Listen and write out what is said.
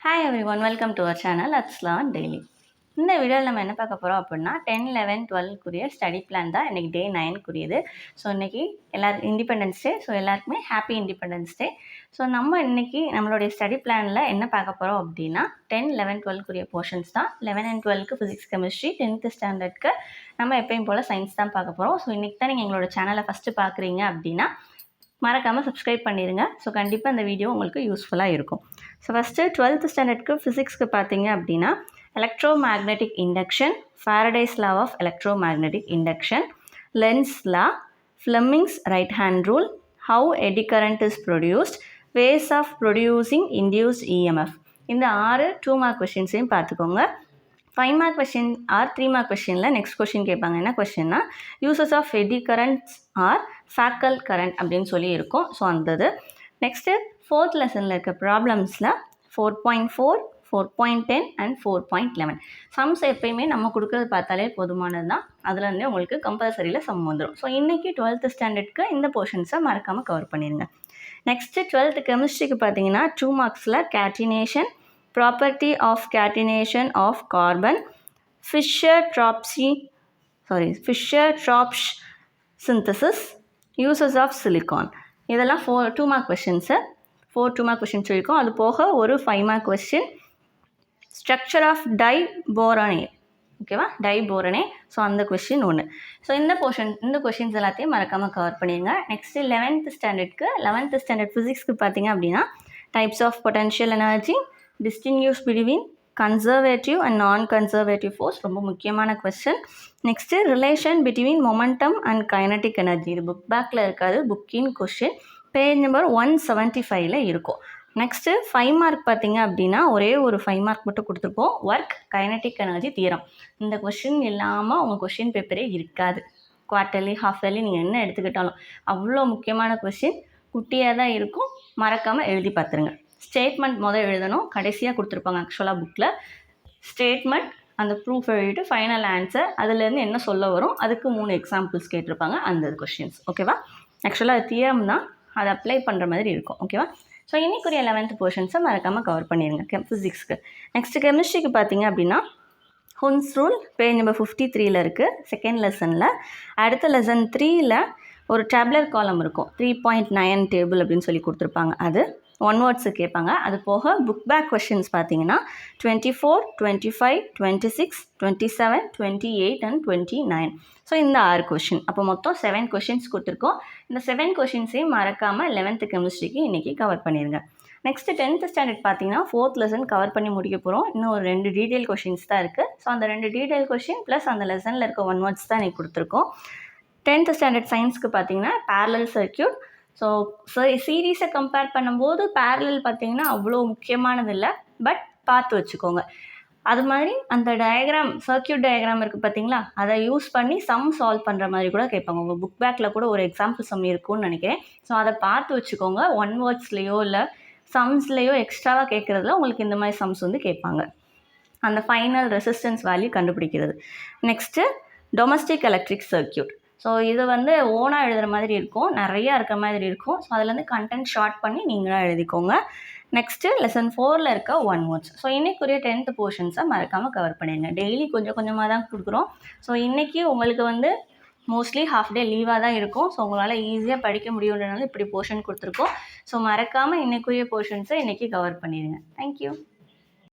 Hi everyone, welcome to our channel let's learn daily. இந்த வீடியோவில் நம்ம என்ன பார்க்க போகிறோம் அப்படின்னா 10, 11, 12க்குரிய ஸ்டடி பிளான் தான் இன்றைக்கி டே 9க்குரியது. ஸோ இன்றைக்கி எல்லாருக்கும் இண்டிபெண்டன்ஸ் டே. ஸோ எல்லாருக்குமே ஹாப்பி இண்டிபெண்டன்ஸ் டே. ஸோ நம்ம இன்றைக்கி நம்மளுடைய ஸ்டடி பிளானில் என்ன பார்க்க போகிறோம் அப்படின்னா 10, 11, 12க்குரிய போர்ஷன்ஸ் தான். 11 and 12க்கு ஃபிசிக்ஸ் கெமிஸ்ட்ரி, 10th ஸ்டாண்டர்ட்க்கு நம்ம எப்பயும் போல் சயின்ஸ் தான் பார்க்க போகிறோம். ஸோ இன்றைக்கி தான் நீங்கள் எங்களோட சேனலை ஃபஸ்ட்டு பார்க்குறீங்க அப்படின்னா மறக்காமல் சப்ஸ்கிரைப் பண்ணிடுங்க. ஸோ கண்டிப்பாக இந்த வீடியோ உங்களுக்கு யூஸ்ஃபுல்லாக இருக்கும். ஸோ ஃபஸ்ட்டு 12th ஸ்டாண்டர்ட்க்கு ஃபிசிக்ஸ்க்கு பார்த்தீங்க அப்படின்னா electromagnetic induction, Faraday's law of electromagnetic induction, Lenz law, Fleming's right hand rule, how eddy current is produced, ways of producing induced EMF. இந்த 6 2 மார்க் கொஷின்ஸையும் பார்த்துக்கோங்க. 5 மார்க் கொஷின் ஆர் 3 மார்க் கொஷினில் next question கேட்பாங்க. என்ன கொஷின்னா uses of eddy currents are ஃபேக்கல் current அப்படின்னு சொல்லி இருக்கும். ஸோ அந்த நெக்ஸ்ட்டு 4th லெசனில் இருக்க ப்ராப்ளம்ஸில் 4.4, 4.10 அண்ட் 4.11 சம்ஸ் எப்பயுமே நம்ம கொடுக்குறது பார்த்தாலே போதுமானது தான். அதுலேருந்தே உங்களுக்கு கம்பல்சரியில் சம் வந்துடும். ஸோ இன்றைக்கி 12th ஸ்டாண்டர்டுக்கு இந்த போர்ஷன்ஸை மறக்காமல் கவர் பண்ணிடுங்க. நெக்ஸ்ட்டு 12th கெமிஸ்ட்ரிக்கு பார்த்தீங்கன்னா 2 மார்க்ஸில் catenation, property of catenation of carbon, Fischer Tropsch synthesis, uses of silicon. இதெல்லாம் 2 மார்க் கொஷின்ஸு. 4 2 மார்க் கொஷின்ஸ் இருக்கும். அது போக ஒரு 5 மார்க் கொஸ்டின் ஸ்ட்ரக்சர் ஆஃப் டைபோரனே. ஓகேவா, டைபோரனே. ஸோ அந்த கொஷின் ஒன்று. ஸோ இந்த கொஷின்ஸ் எல்லாத்தையும் மறக்காமல் கவர் பண்ணிடுங்க. நெக்ஸ்ட்டு 11th ஸ்டாண்டர்ட்க்கு 11th ஸ்டாண்டர்ட் ஃபிசிக்ஸ்க்கு பார்த்தீங்க அப்படின்னா types of potential energy, distinguish between conservative and non conservative force, ரொம்ப முக்கியமான question. Next relation between momentum and kinetic energy. இது புக் பேக்கில் இருக்காது, புக்கின் கொஸ்டின். பேஜ் நம்பர் 175ல் இருக்கும். நெக்ஸ்ட்டு 5 மார்க் பார்த்தீங்க அப்படின்னா ஒரே ஒரு 5 மார்க் மட்டும் கொடுத்துருப்போம். Work kinetic energy theorem. இந்த கொஸ்டின் இல்லாமல் உங்கள் கொஸ்டின் பேப்பரே இருக்காது. குவார்ட்டர்லி, ஹாஃப் இயர்லி நீங்கள் என்ன எடுத்துக்கிட்டாலும் அவ்வளோ முக்கியமான கொஸ்டின். குட்டியாக தான் இருக்கும், மறக்காமல் எழுதி பார்த்துருங்க. ஸ்டேட்மெண்ட் எழுதணும், கடைசியாக கொடுத்துருப்பாங்க ஆக்சுவலாக புக்கில். ஸ்டேட்மெண்ட், அந்த ப்ரூஃப் எழுதிட்டு ஃபைனல் ஆன்சர், அதுலேருந்து என்ன சொல்ல வரும், அதுக்கு 3 எக்ஸாம்பிள்ஸ் கேட்டிருப்பாங்க அந்த கொஷின்ஸ். ஓகேவா, ஆக்சுவலாக அது தியரம் தான், அதை அப்ளை பண்ணுற மாதிரி இருக்கும். ஓகேவா, ஸோ இன்னைக்குரிய 11th போர்ஷன்ஸை மறக்காமல் கவர் பண்ணிடுங்க ஃபிசிக்ஸ்க்கு. நெக்ஸ்ட்டு கெமிஸ்ட்ரிக்கு பார்த்தீங்க அப்படின்னா ஹுன்ஸ் ரூல் பேஜ் நம்பர் 53ல் இருக்குது, செகண்ட் லெசனில். அடுத்த லெசன் 3ல் ஒரு டேப்லர் காலம் இருக்கும், 3.9 டேபிள் அப்படின்னு சொல்லி கொடுத்துருப்பாங்க. அது 1 வேர்ட்ஸு கேட்பாங்க. அது போக புக் பேக் கொஷின்ஸ் பார்த்தீங்கன்னா 24, 25, 26, 27, 28 அண்ட் 29. ஸோ இந்த 6 கொஷின், அப்போ மொத்தம் 7 கொஷின்ஸ் கொடுத்துருக்கோம். இந்த 7 கொஷின்ஸையும் மறக்காமல் 11th கெமிஸ்ட்ரிக்கு இன்றைக்கி கவர் பண்ணிடுங்க. நெக்ஸ்ட்டு 10th ஸ்டாண்டர்ட் பார்த்தீங்கன்னா 4th லெசன் கவர் பண்ணி முடிக்க போகிறோம். இன்னும் ஒரு 2 டீட்டெயில் கொஷின்ஸ் தான் இருக்குது. ஸோ அந்த 2 டீட்டெயில் கொஷின் ப்ளஸ் அந்த லெசனில் இருக்க 1 வேர்ட்ஸ் தான் இன்றைக்கி கொடுத்துருக்கோம். 10th ஸ்டாண்டர்ட் சயின்ஸ்க்கு பார்த்தீங்கன்னா பேரலல் சர்க்யூட். ஸோ சீரீஸை கம்பேர் பண்ணும்போது பேரலல் பார்த்தீங்கன்னா அவ்வளோ முக்கியமானது இல்லை, பட் பார்த்து வச்சுக்கோங்க. அது மாதிரி அந்த டயக்ராம், சர்க்யூட் டயக்ராம் இருக்குது பார்த்தீங்களா, அதை யூஸ் பண்ணி சம் சால்வ் பண்ணுற மாதிரி கூட கேட்பாங்க. உங்கள் புக் பேக்கில் கூட ஒரு எக்ஸாம்பிள் சம் இருக்கும்னு நினைக்கிறேன். ஸோ அதை பார்த்து வச்சுக்கோங்க. 1 வேர்ட்ஸ்லேயோ இல்லை சம்ஸ்லேயோ எக்ஸ்ட்ராவாக கேட்குறதுல உங்களுக்கு இந்த மாதிரி சம்ஸ் கேட்பாங்க. அந்த ஃபைனல் ரெசிஸ்டன்ஸ் வேல்யூ கண்டுபிடிக்கிறது. Next domestic electric circuit. So இது ஓனாக எழுதுகிற மாதிரி இருக்கும், நிறையா இருக்க மாதிரி இருக்கும். ஸோ அதுலேருந்து கண்டென்ட் ஷார்ட் பண்ணி நீங்களாக எழுதிக்கோங்க. நெக்ஸ்ட்டு லெசன் 4ல் இருக்க 1 வேர்ட்ஸ். ஸோ இன்றைக்குரிய 10th போர்ஷன்ஸை மறக்காமல் கவர் பண்ணிடுங்க. டெய்லி கொஞ்சம் கொஞ்சமாக தான் கொடுக்குறோம். ஸோ இன்றைக்கி உங்களுக்கு மோஸ்ட்லி ஹாஃப் டே லீவாக தான் இருக்கும். ஸோ உங்களால் ஈஸியாக படிக்க முடியுன்றனால இப்படி போர்ஷன் கொடுத்துருக்கோம். ஸோ மறக்காமல் இன்றைக்குரிய போர்ஷன்ஸை இன்றைக்கி கவர் பண்ணிடுங்க. தேங்க்யூ.